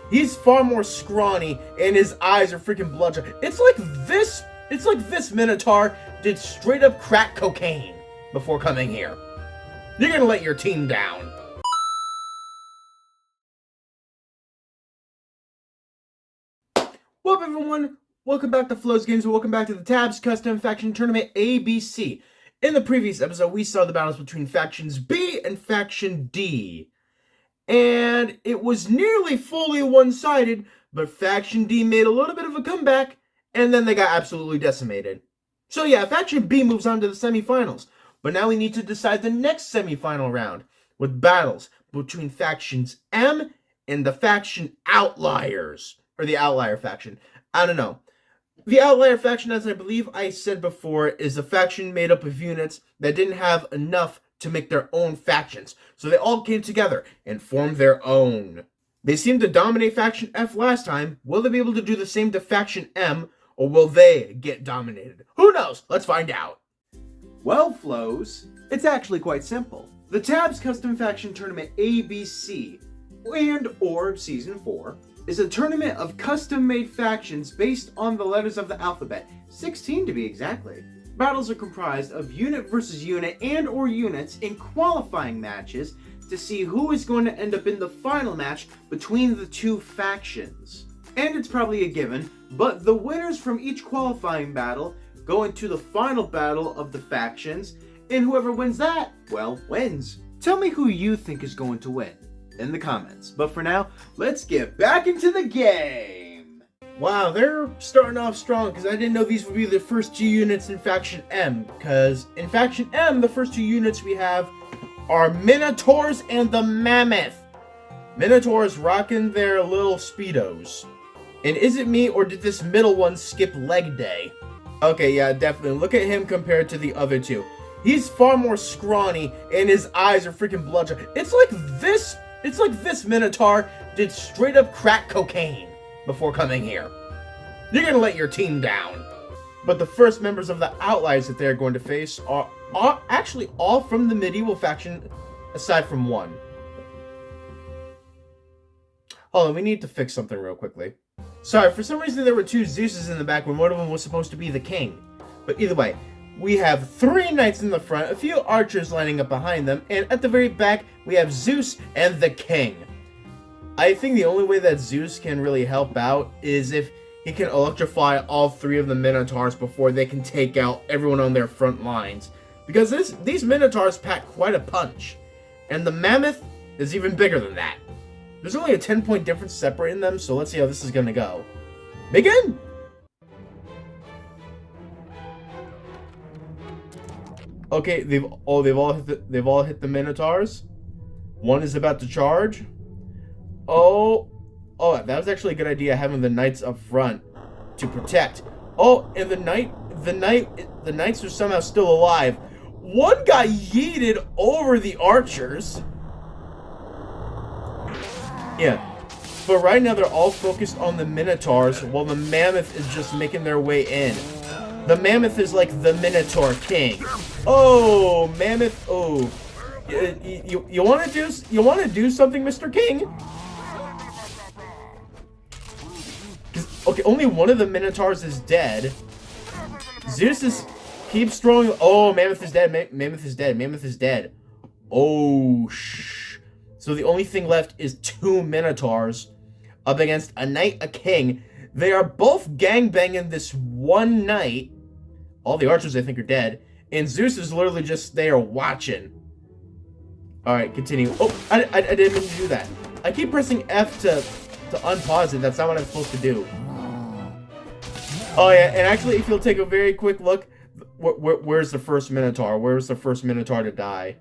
He's far more scrawny, and his eyes are freaking bloodshot. It's like this Minotaur did straight up crack cocaine before coming here. You're gonna let your team down. Well, everyone, welcome back to Floz Games, and welcome back to the Tabs Custom Faction Tournament ABC. In the previous episode, we saw the battles between Factions B and Faction D. And it was nearly fully one-sided, but Faction D made a little bit of a comeback, and then they got absolutely decimated. So yeah, Faction B moves on to the semifinals, but now we need to decide the next semifinal round, with battles between Factions M and the Faction Outliers. Or the Outlier faction. I don't know. The Outlier faction, as I believe I said before, is a faction made up of units that didn't have enough to make their own factions. So they all came together and formed their own. They seemed to dominate Faction F last time. Will they be able to do the same to Faction M, or will they get dominated? Who knows? Let's find out. Well, Floz, it's actually quite simple. The Tabs Custom Faction Tournament ABC, and or Season 4, is a tournament of custom-made factions based on the letters of the alphabet, 16 to be exactly. Battles are comprised of unit versus unit and or units in qualifying matches to see who is going to end up in the final match between the two factions. And it's probably a given, but the winners from each qualifying battle go into the final battle of the factions, and whoever wins that, well, wins. Tell me who you think is going to win in the comments. But for now, let's get back into the game. Wow, they're starting off strong, because I didn't know these would be the first two units in Faction M, because in Faction M, the first two units we have are Minotaurs and the Mammoth. Minotaurs rocking their little Speedos. And is it me, or did this middle one skip leg day? Okay, yeah, definitely. Look at him compared to the other two. He's far more scrawny, and his eyes are freaking bloodshot. It's like this Minotaur did straight up crack cocaine before coming here. You're gonna let your team down. But the first members of the Outliers that they're going to face are actually all from the medieval faction, aside from one. Hold on, we need to fix something real quickly. Sorry, for some reason there were two Zeuses in the back when one of them was supposed to be the king. But either way, we have 3 knights in the front, a few archers lining up behind them, and at the very back, we have Zeus and the king. I think the only way that Zeus can really help out is if he can electrify all 3 of the Minotaurs before they can take out everyone on their front lines. Because these Minotaurs pack quite a punch, and the Mammoth is even bigger than that. There's only a 10-point difference separating them, so let's see how this is going to go. Begin! Okay, they've all hit the Minotaurs. One is about to charge. Oh, that was actually a good idea, having the knights up front to protect. Oh, and the knights are somehow still alive. One got yeeted over the archers. Yeah, but right now they're all focused on the Minotaurs, while the Mammoth is just making their way in. The Mammoth is like the Minotaur king. Oh, Mammoth. Oh, you want to do something, Mr. King? Okay, only one of the Minotaurs is dead. Zeus keeps throwing. Oh, Mammoth is dead. Mammoth is dead. Mammoth is dead. Oh, so the only thing left is 2 Minotaurs up against a knight, a king. They are both gangbanging this one knight. All the archers, I think, are dead. And Zeus is literally just there watching. Alright, continue. Oh, I didn't mean to do that. I keep pressing F to unpause it. That's not what I'm supposed to do. Oh, yeah, and actually, if you'll take a very quick look, where's the first Minotaur? Where's the first Minotaur to die?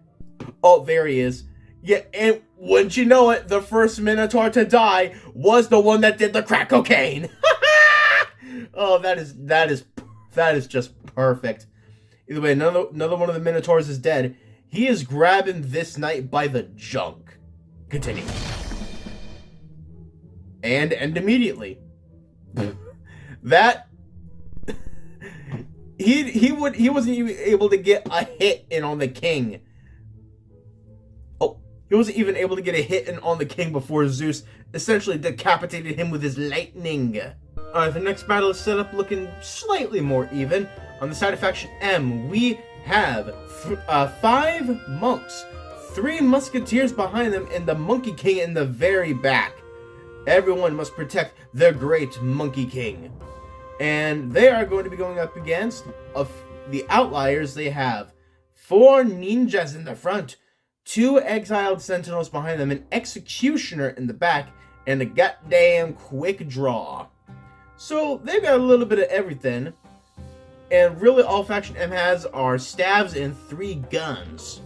Oh, there he is. Yeah, and wouldn't you know it, the first Minotaur to die was the one that did the crack cocaine. Oh, that is just perfect. Either way, another one of the Minotaurs is dead. He is grabbing this knight by the junk. Continue. And end immediately. That he wasn't even able to get a hit in on the king. He wasn't even able to get a hit in on the king before Zeus essentially decapitated him with his lightning. Alright, the next battle is set up looking slightly more even. On the side of faction M, we have 5 monks, 3 musketeers behind them, and the Monkey King in the very back. Everyone must protect the great Monkey King. And they are going to be going up against the Outliers. They have 4 ninjas in the front, 2 exiled sentinels behind them, an executioner in the back, and a goddamn quick draw. So they've got a little bit of everything. And really all faction M has are stabs and 3 guns.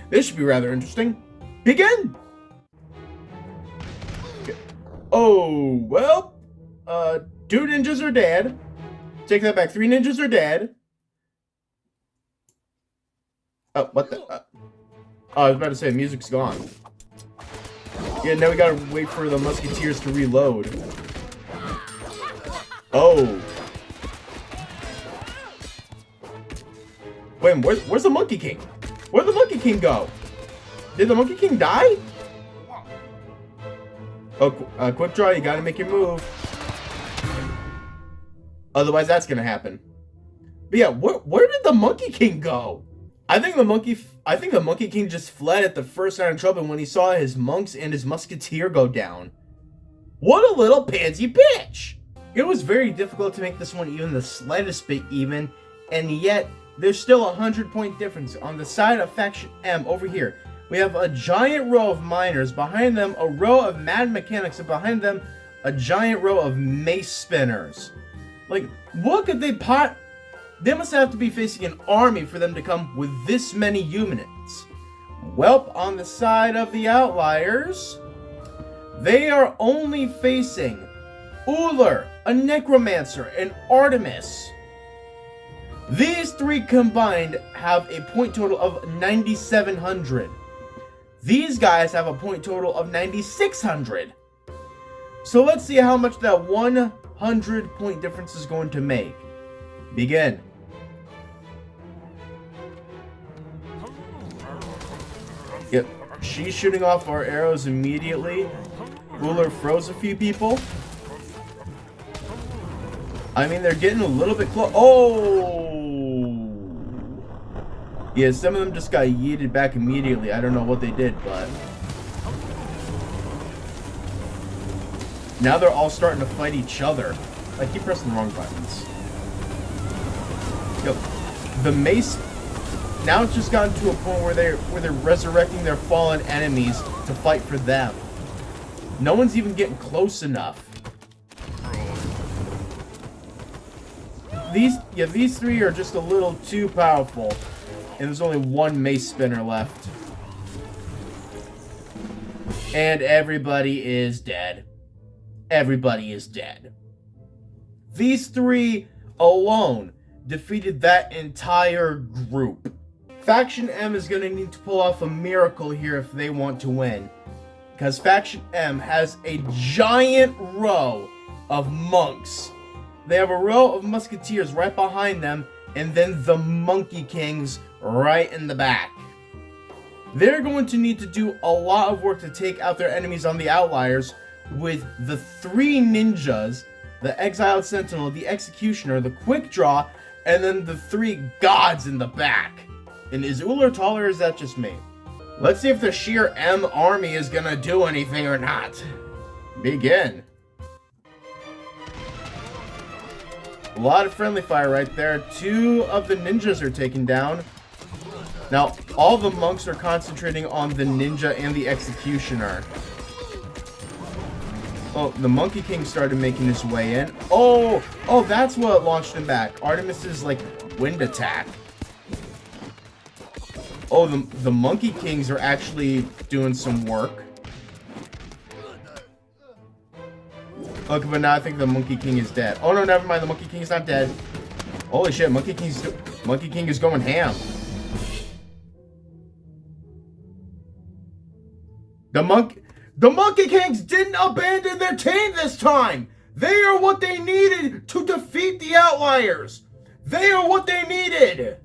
This should be rather interesting. Begin! Okay. Oh, well, 2 ninjas are dead. Take that back. 3 ninjas are dead. Oh, what the? Oh, I was about to say, music's gone. Yeah, now we gotta wait for the musketeers to reload. Oh. Wait, where's the Monkey King? Where'd the Monkey King go? Did the Monkey King die? Oh, quick draw, you gotta make your move. Otherwise, that's gonna happen. But yeah, where did the Monkey King go? I think the Monkey King just fled at the first sign of trouble when he saw his monks and his musketeer go down. What a little pansy bitch! It was very difficult to make this one even the slightest bit even, and yet there's still a 100-point difference. On the side of faction M over here, we have a giant row of miners, behind them a row of mad mechanics, and behind them a giant row of mace spinners. Like, what could they They must have to be facing an army for them to come with this many units. Welp, on the side of the Outliers, they are only facing Uller, a necromancer, and Artemis. These 3 combined have a point total of 9,700. These guys have a point total of 9,600. So let's see how much that 100-point difference is going to make. Begin. Yep, she's shooting off our arrows immediately. Ruler froze a few people. I mean, they're getting a little bit close. Oh! Yeah, some of them just got yeeted back immediately. I don't know what they did, but now they're all starting to fight each other. I keep pressing the wrong buttons. Yep. The mace, now it's just gotten to a point where they're resurrecting their fallen enemies to fight for them. No one's even getting close enough. These 3 are just a little too powerful, and there's only 1 mace spinner left. And everybody is dead. Everybody is dead. These 3 alone defeated that entire group. Faction M is going to need to pull off a miracle here if they want to win. Because Faction M has a giant row of monks. They have a row of musketeers right behind them, and then the Monkey Kings right in the back. They're going to need to do a lot of work to take out their enemies on the Outliers with the 3 ninjas, the Exiled Sentinel, the Executioner, the Quick Draw, and then the 3 gods in the back. And is Uller taller, or is that just me? Let's see if the sheer M army is gonna do anything or not. Begin. A lot of friendly fire right there. 2 of the ninjas are taken down. Now, all the monks are concentrating on the ninja and the executioner. Oh, the Monkey King started making his way in. Oh, that's what launched him back. Artemis's, like, wind attack. Oh, the Monkey Kings are actually doing some work. Okay, but now I think the Monkey King is dead. Oh no, never mind. The Monkey King is not dead. Holy shit, Monkey King is going ham. The Monkey Kings didn't abandon their team this time. They are what they needed to defeat the Outliers. They are what they needed.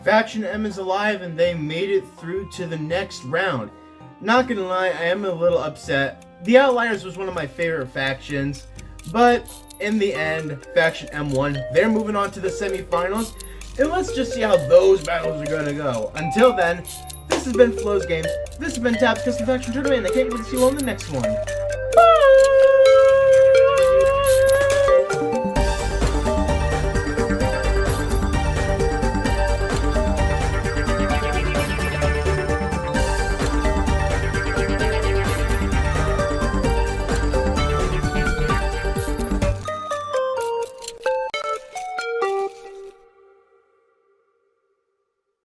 Faction M is alive and they made it through to the next round. Not gonna lie, I am a little upset. The Outliers was one of my favorite factions, but in the end, Faction M won. They're moving on to the semifinals, and let's just see how those battles are gonna go. Until then, this has been Floz Games. This has been Tab's Custom Faction Tournament, and I can't wait to see you on the next one.